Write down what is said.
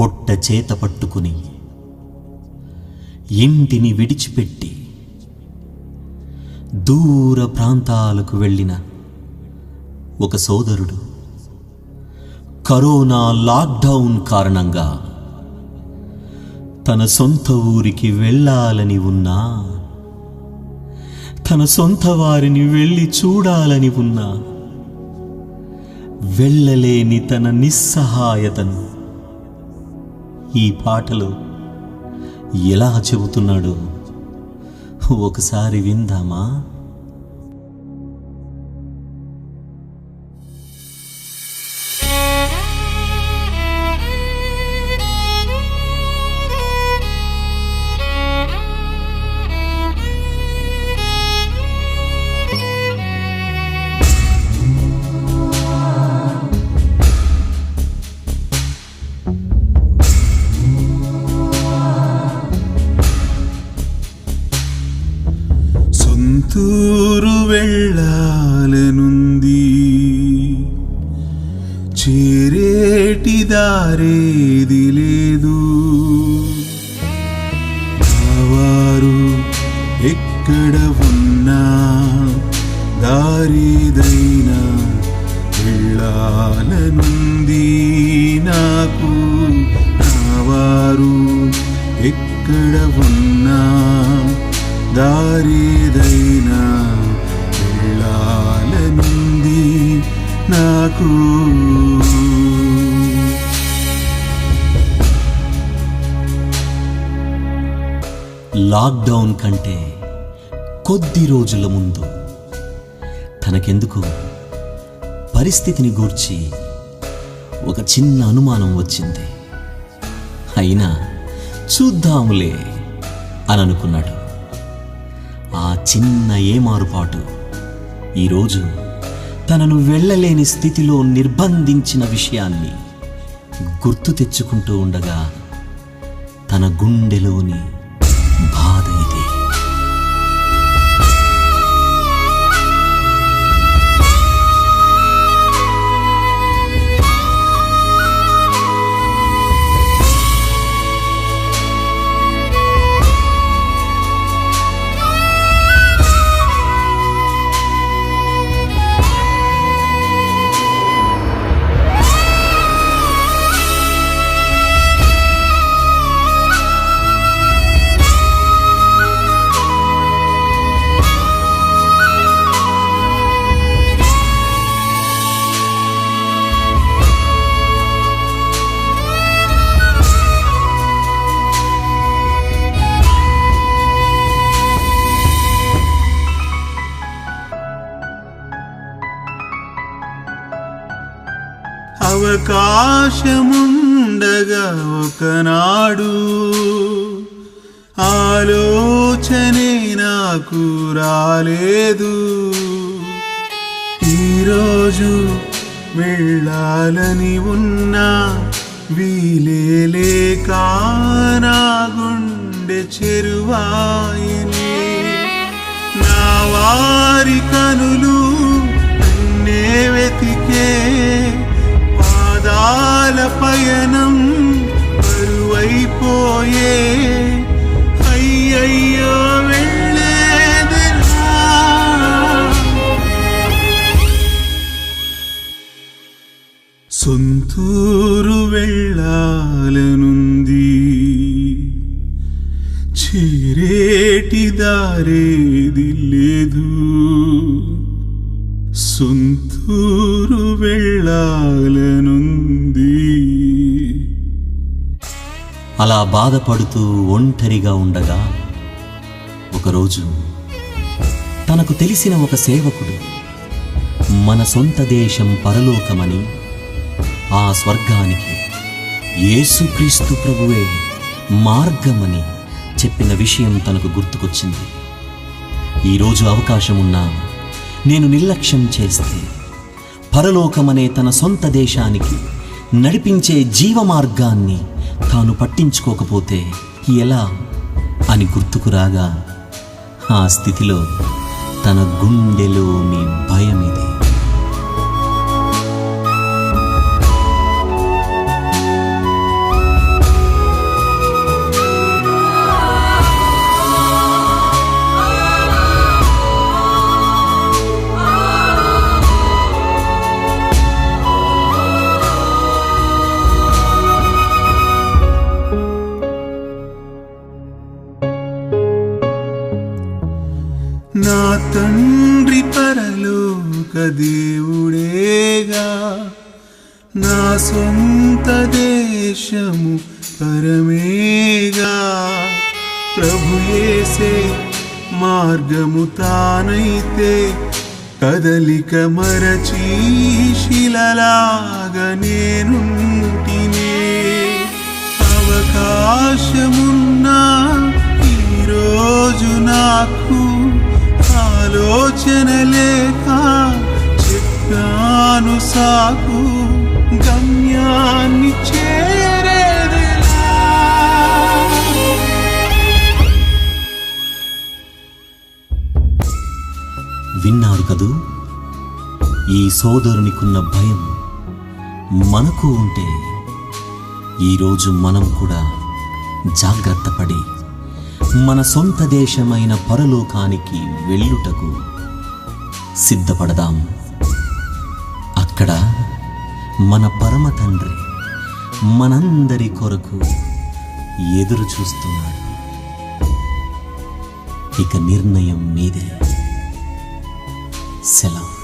పొట్ట చేత పట్టుకుని ఇంటిని విడిచిపెట్టి దూర ప్రాంతాలకు వెళ్ళిన ఒక సోదరుడు కరోనా లాక్డౌన్ కారణంగా తన సొంత ఊరికి వెళ్ళాలని ఉన్నా, తన సొంత వారిని వెళ్ళి చూడాలని ఉన్నా వెళ్ళలేని తన నిస్సహాయతను ఈ పాటలో ఎలా చెబుతున్నాడో ఒకసారి విందామా? సొంతూరు వెళ్ళాలనుంది, చేరేటి దారేది లేదు. వారు ఎక్కడ ఉన్నా దారేదైనా వెళ్ళాలనుంది నాకు. వారు ఎక్కడ ఉన్నా దారేదైనా వెళ్ళాలనుంది నాకు. లాక్డౌన్ కంటే కొద్ది రోజుల ముందు తనకెందుకు పరిస్థితిని గూర్చి ఒక చిన్న అనుమానం వచ్చింది. అయినా చూద్దాములే అని అనుకున్నాడు. ఆ చిన్న ఏమారుపాటు ఈరోజు తనను వెళ్ళలేని స్థితిలో నిర్బంధించిన విషయాన్ని గుర్తు తెచ్చుకుంటూ ఉండగా తన గుండెలోని బాధ ఇది. అవకాశముండగా ఒకనాడు ఆలోచనే నాకు రాలేదు. ఈరోజు వెళ్ళాలని ఉన్నా వీలేలేక నా గుండె చెరువాయనే. నా వారి కనులు నన్నే వెతికే, పాదాల పయనం బరువైపోయే. అయ్యయ్యో వెళ్ళేదెలా, సొంతూరు వెళ్ళాలనుంది, చేరేటి దారేది లేదు. సొంతూరు వెళ్ళాలనుంది. అలా బాధపడుతూ ఒంటరిగా ఉండగా ఒకరోజు తనకు తెలిసిన ఒక సేవకుడు మన సొంత దేశం పరలోకమని, ఆ స్వర్గానికి యేసుక్రీస్తు ప్రభువే మార్గమని చెప్పిన విషయం తనకు గుర్తుకొచ్చింది. ఈరోజు అవకాశమున్నా నేను నిర్లక్ష్యం చేస్తే పరలోకమనే తన సొంత దేశానికి నడిపించే జీవమార్గాన్ని తాను పట్టించుకోకపోతే ఎలా అని గుర్తుకు రాగా ఆ స్థితిలో తన గుండెలోని భయమిది. దేవుడేగా నా సొంత దేశము పరమేగా ప్రభు యేసే మార్గము తానైతే కదలిక మరచి శిలలాగా నేనుంటినే అవకాశమున్నా ఈరోజు నాకు ఆలోచన లేక చెప్పాను సాకు గమ్యాన్ని చేరేదిలా. విన్నారు కదూ ఈ సోదరునికున్న భయం మనకు ఉంటే ఈరోజు మనం కూడా జాగ్రత్త పడి మన సొంత దేశమైన పరలోకానికి వెళ్ళుటకు సిద్ధపడదాం. అక్కడ మన పరమ తండ్రి మనందరి కొరకు ఎదురు చూస్తున్నాడు. ఇక నిర్ణయం మీదే. సెలవు.